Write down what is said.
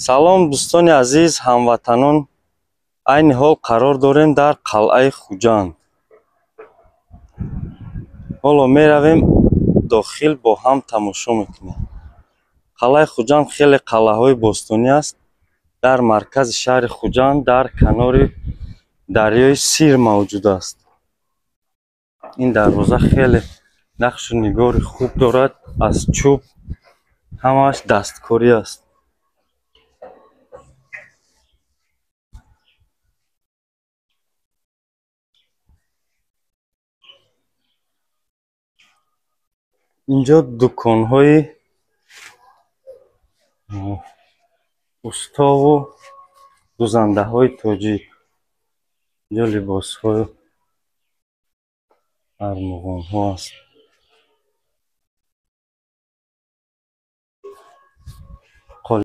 салом дӯстони азиз, ҳамватанон. Айни ҳол қарор дорем дар қалъаи Хуҷанд. ҳоло меравем дохил бо ҳам тамошо мекунем. қалъаи Хуҷанд хеле қалъаҳои бостонӣ аст. дар маркази шаҳри Хуҷанд дар канори дарёи Сир мавҷуд аст. ин дарвоза хеле нақшу нигори хуб дорад. аз чӯб, ҳамааш дасткорӣ аст. инҷо дуконҳои уставу дузандаҳои тоҷик, инҷо либосҳои армуғонҳо аст.